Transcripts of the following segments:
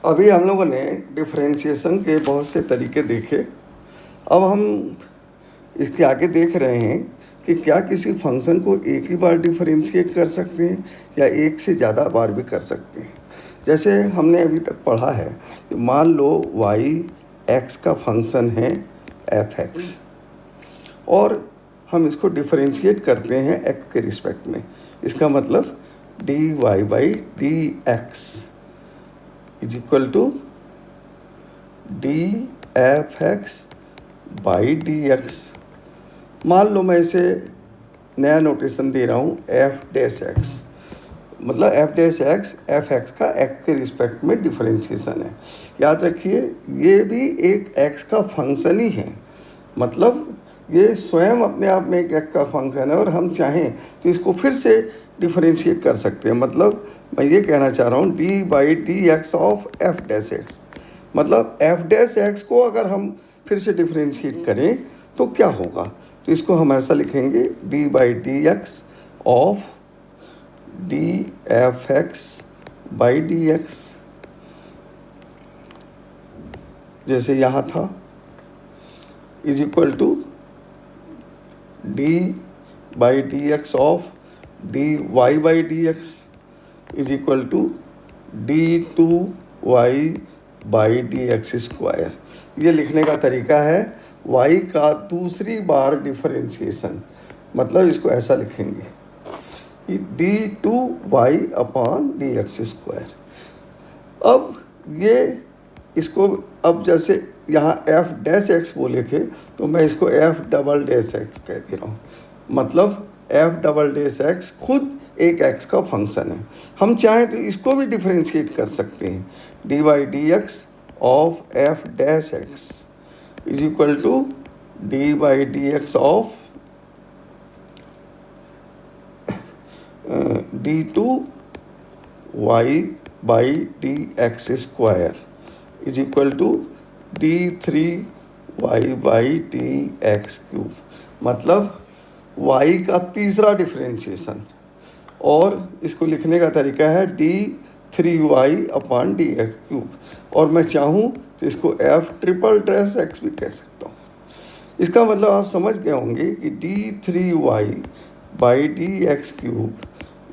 अभी हम लोगों ने डिफरेंशिएशन के बहुत से तरीके देखे। अब हम इसके आगे देख रहे हैं कि क्या किसी फंक्शन को एक ही बार डिफरेंशिएट कर सकते हैं या एक से ज़्यादा बार भी कर सकते हैं। जैसे हमने अभी तक पढ़ा है कि मान लो y x का फंक्शन है f(x) और हम इसको डिफरेंशिएट करते हैं x के रिस्पेक्ट में। इसका मतलब dy/dx is equal to df(x/dx। मान लो मैं इसे नया नोटेशन दे रहा हूँ f'(x), मतलब f'(x) f(x) का x के रिस्पेक्ट में डिफरेंशिएशन है। याद रखिए ये भी एक x का फंक्शन ही है, मतलब ये स्वयं अपने आप में एक x का फंक्शन है और हम चाहें तो इसको फिर से डिफरेंशिएट कर सकते हैं। मतलब मैं ये कहना चाह रहा हूँ d/dx ऑफ f'(x), मतलब f'(x) को अगर हम फिर से डिफरेंशिएट करें तो क्या होगा। तो इसको हम ऐसा लिखेंगे d/dx ऑफ df(x/dx, जैसे यहाँ था, is equal to d/dx of dy/dx is equal to d2y/dx square. ये लिखने का तरीका है y का दूसरी बार डिफरेंशिएशन। मतलब इसको ऐसा लिखेंगे कि d2y/dx स्क्वायर। अब ये इसको अब जैसे यहाँ f'(x) बोले थे तो मैं इसको f'(x) कह दे रहा हूँ। मतलब f'(x) खुद एक x का फंक्शन है। हम चाहें तो इसको भी डिफरेंशिएट कर सकते हैं। dy/dx of f'(x) is equal to dy/dx of d2y/dx square is equal to d3y/dx cube. मतलब y का तीसरा डिफरेंशिएशन, और इसको लिखने का तरीका है d3y/dx क्यूब। और मैं चाहूँ तो इसको f'(x) भी कह सकता हूँ। इसका मतलब आप समझ गए होंगे कि d3y/dx cube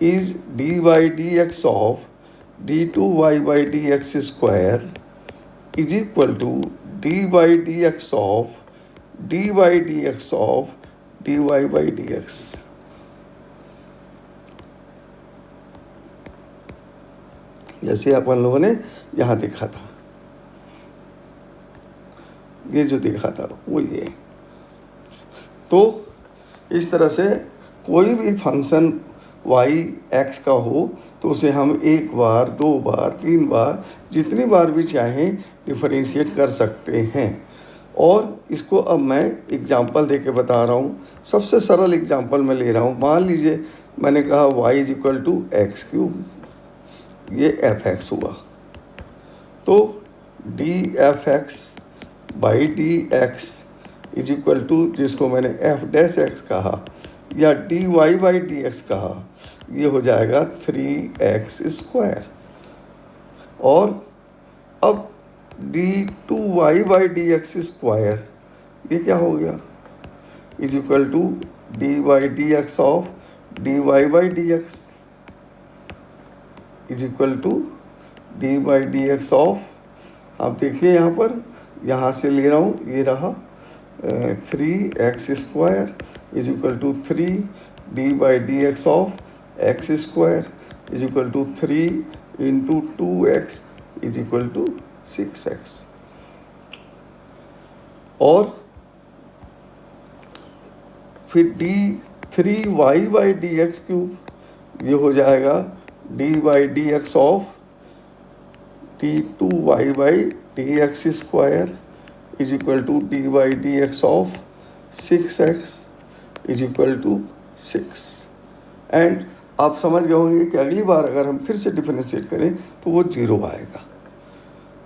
is d/dx of d2y/dx square is equal to d/dx of d/dx of dy/dx। जैसे अपन लोगों ने यहाँ देखा था, ये जो देखा था वो ये। तो इस तरह से कोई भी फंक्शन y(x) का हो तो उसे हम एक बार, दो बार, तीन बार, जितनी बार भी चाहें डिफरेंशिएट कर सकते हैं। और इसको अब मैं एग्जांपल दे के बता रहा हूँ। सबसे सरल एग्जांपल मैं ले रहा हूँ। मान लीजिए मैंने कहा y is equal to x³, ये f(x) हुआ, तो df(x/dx इज इक्वल टू, जिसको मैंने f'(x) कहा या dy/dx कहा, ये हो जाएगा 3x स्क्वायर। और अब d2y/dx स्क्वायर ये क्या हो गया, is equal to dy/dx of dy/dx is equal to dy/dx of, आप देखिए यहाँ पर, यहाँ से ले रहा हूँ, ये रहा 3x square is equal to 3 d/dx of x square is equal to 3 into 2x is equal to 6x। और फिर d3y/dx क्यूब, ये हो जाएगा d/dx of d2y/dx square is equal to d/dx of 6x is equal to 6। And आप समझ गए होंगे कि अगली बार अगर हम फिर से डिफरेंशिएट करें तो वो 0 आएगा।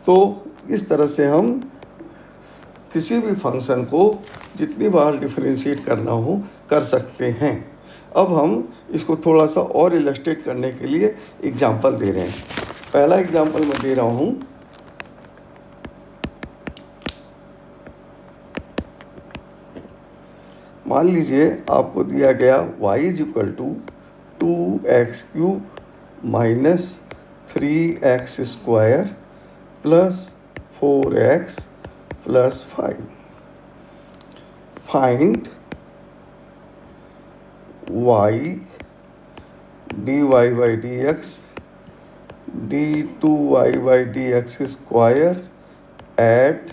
तो इस तरह से हम किसी भी फंक्शन को जितनी बार डिफरेंशिएट करना हो कर सकते हैं। अब हम इसको थोड़ा सा और इलस्ट्रेट करने के लिए एग्जांपल दे रहे हैं। पहला एग्जांपल मैं दे रहा हूँ मान लीजिए आपको दिया गया y is equal to 2x³ minus 3x² plus 4x plus 5। Find y dy by d x d2y by d x square at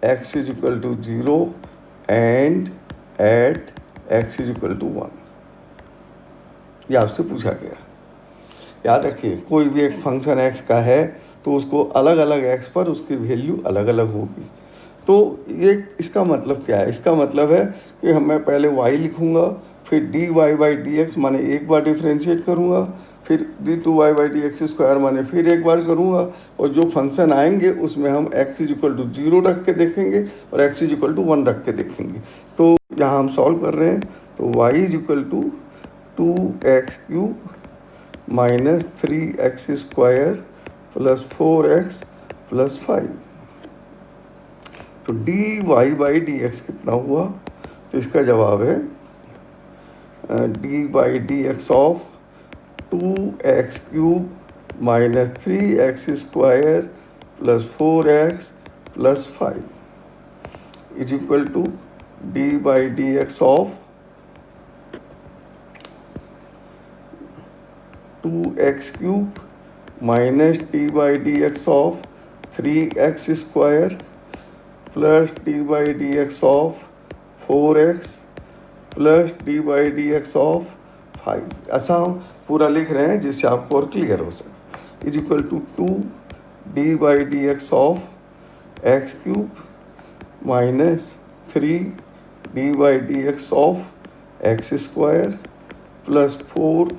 x is equal to 0 and at x is equal to 1। ये आपसे पूछा गया। याद रखिए, कोई भी एक function x का है तो उसको अलग अलग x पर उसकी वैल्यू अलग अलग होगी। तो ये इसका मतलब क्या है? इसका मतलब है कि मैं पहले y लिखूंगा, फिर dy बाई डी एक्स माने एक बार डिफ्रेंशिएट करूंगा, फिर d2y by d x square माने फिर एक बार करूंगा, और जो फंक्शन आएंगे उसमें हम x इज इक्वल टू 0 रख के देखेंगे और x इज इक्वल टू 1 रख के देखेंगे। तो यहाँ हम सॉल्व कर रहे हैं, तो y is equal to 2x³ minus 3x² plus 4x plus 5। तो dy बाई डी एक्स कितना हुआ? तो इसका जवाब है dy by d x of 2x³ minus 3x² plus 4x plus 5 is equal to d by d x of 2x³ minus d by d x of 3x² plus d by d x of 4x plus d by d x of 5। ऐसा हम पूरा लिख रहे हैं जिससे आपको और clear हो सके। Is equal to 2 d by d x of x³ minus 3 d by d x of x² plus 4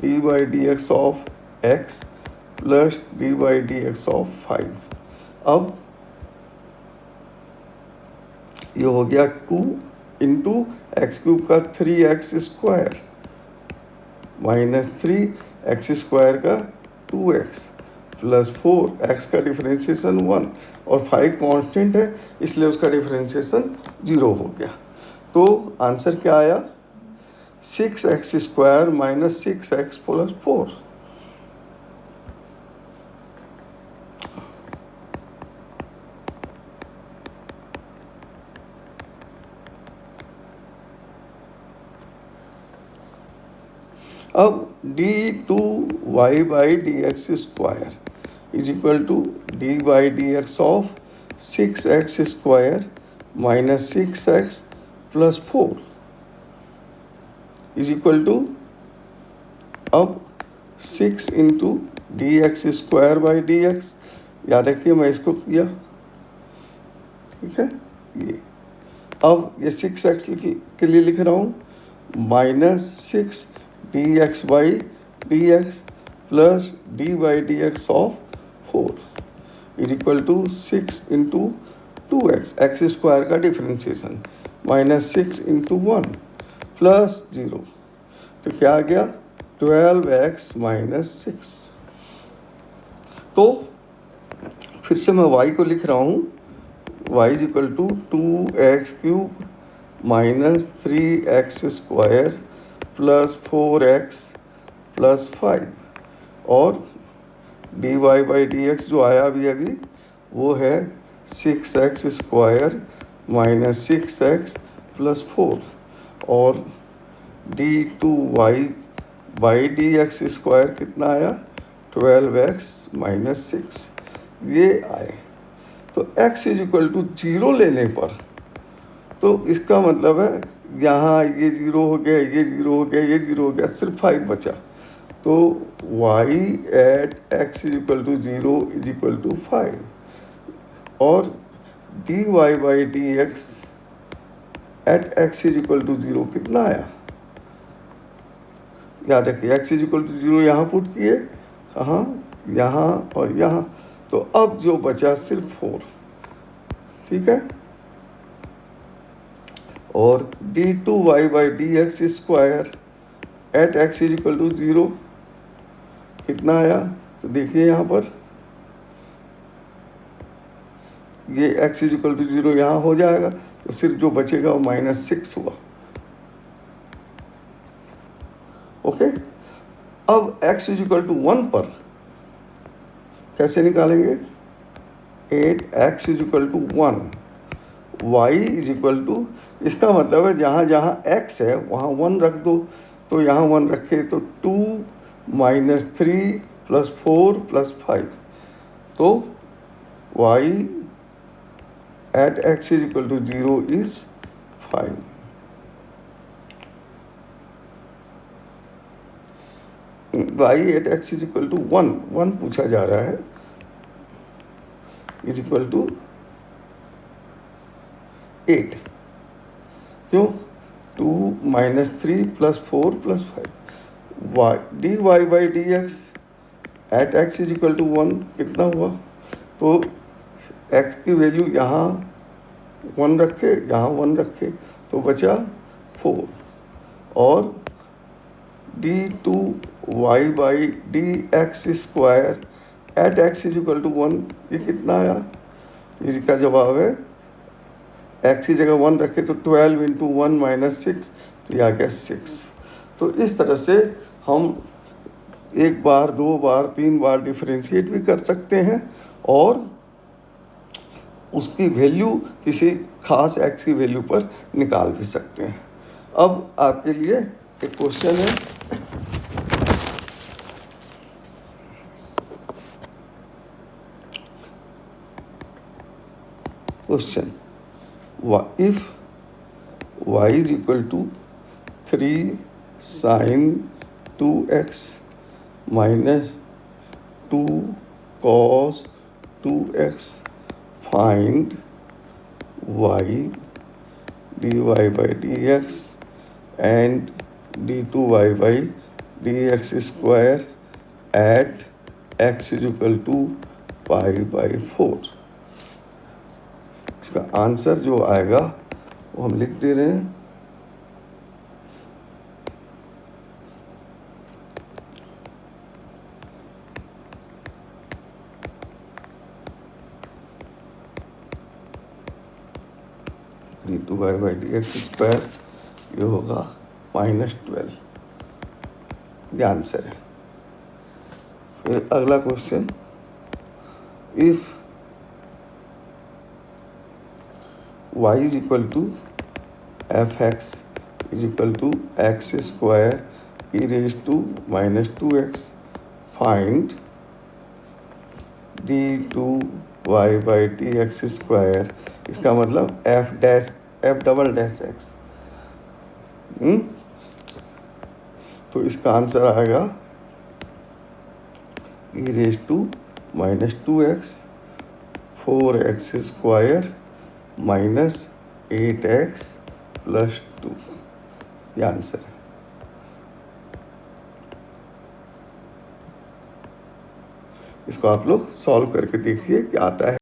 d by d x of x plus d by d x of 5। अब ये हो गया 2 इंटू x³ का 3x² minus 3x² का 2x plus 4x का differentiation 1 और 5 constant है इसलिए उसका डिफरेंशिएशन 0 हो गया। तो आंसर क्या आया? 6x² minus 6x plus 4। अब d2y by d x square is equal to d by d x of 6x² minus 6x plus 4 is equal to, अब 6 into d x square by d x. याद रखिए मैं इसको किया, ठीक है। ये अब ये 6x के लिए लिख रहा हूँ minus 6 d x by d x plus d by d x of 4 is equal to 6 into 2x x² का डिफरेंशिएशन माइनस 6 इंटू 1 प्लस 0। तो क्या आ गया? 12x minus 6। तो फिर से मैं y को लिख रहा हूँ, y is equal to 2x³ minus 3x² plus 4x plus 5 और d y by d x जो आया अभी वो है 6x² माइनस 6x प्लस 4 और d2y by d x square कितना आया? 12x माइनस 6 ये आए। तो x इज इक्वल टू 0 लेने पर, तो इसका मतलब है यहाँ ये 0 हो गया, ये 0 हो गया, ये 0 हो गया, सिर्फ 5 बचा। तो y at x is equal to 0 is equal to 5 और dy by d x at x is equal to 0 कितना आया? याद रखिए x इज इक्वल टू 0 यहाँ पुट किए, कहाँ? यहाँ और यहाँ। तो अब जो बचा सिर्फ 4, ठीक है। और d2y by d x square at x is equal to 0 कितना आया? तो देखिए यहाँ पर ये x इज इक्वल टू 0 यहाँ हो जाएगा, तो सिर्फ जो बचेगा वो -6 हुआ। अब x इज इक्वल टू 1 पर कैसे निकालेंगे? 8x is equal to 1, y is equal to, इसका मतलब है जहाँ जहाँ x है वहाँ 1 रख दो, तो यहाँ 1 रखे तो 2 माइनस 3 प्लस 4 प्लस 5, तो y at x is equal to 0 is 5। y at x is equal to 1 पूछा जा रहा है, इज इक्वल टू 8, क्यों? 2 minus 3 plus 4 plus 5, y d y by d x at x is equal to 1 कितना हुआ? तो x की value यहाँ 1 रखे, यहाँ 1 रखे, तो बचा 4, और d two y by d x square at x is equal to 1, ये कितना आया? इसका जवाब है x की जगह 1 रखे तो 12 इंटू 1 माइनस 6, तो ये आ गया 6। तो इस तरह से हम 1 बार 2 बार 3 बार डिफरेंशिएट भी कर सकते हैं और उसकी वैल्यू किसी खास x की वैल्यू पर निकाल भी सकते हैं। अब आपके लिए एक क्वेश्चन है, question if y is equal to 3 sin 2x minus 2 cos 2x, find y dy by dx and d2y by dx square at x is equal to pi by 4। इसका आंसर जो आएगा वो हम लिख दे रहे हैं। d2y by d x square, ये होगा -12, ये आंसर है। फिर अगला question, if y is equal to fx is equal to x square e raised to minus 2x, find d2y by dx square, इसका मतलब f डबल डैश x। तो इसका आंसर आएगा e raised to minus 2x 4x square minus 8x plus 2, ये answer है। इसको आप लोग सॉल्व करके देखिए क्या आता है।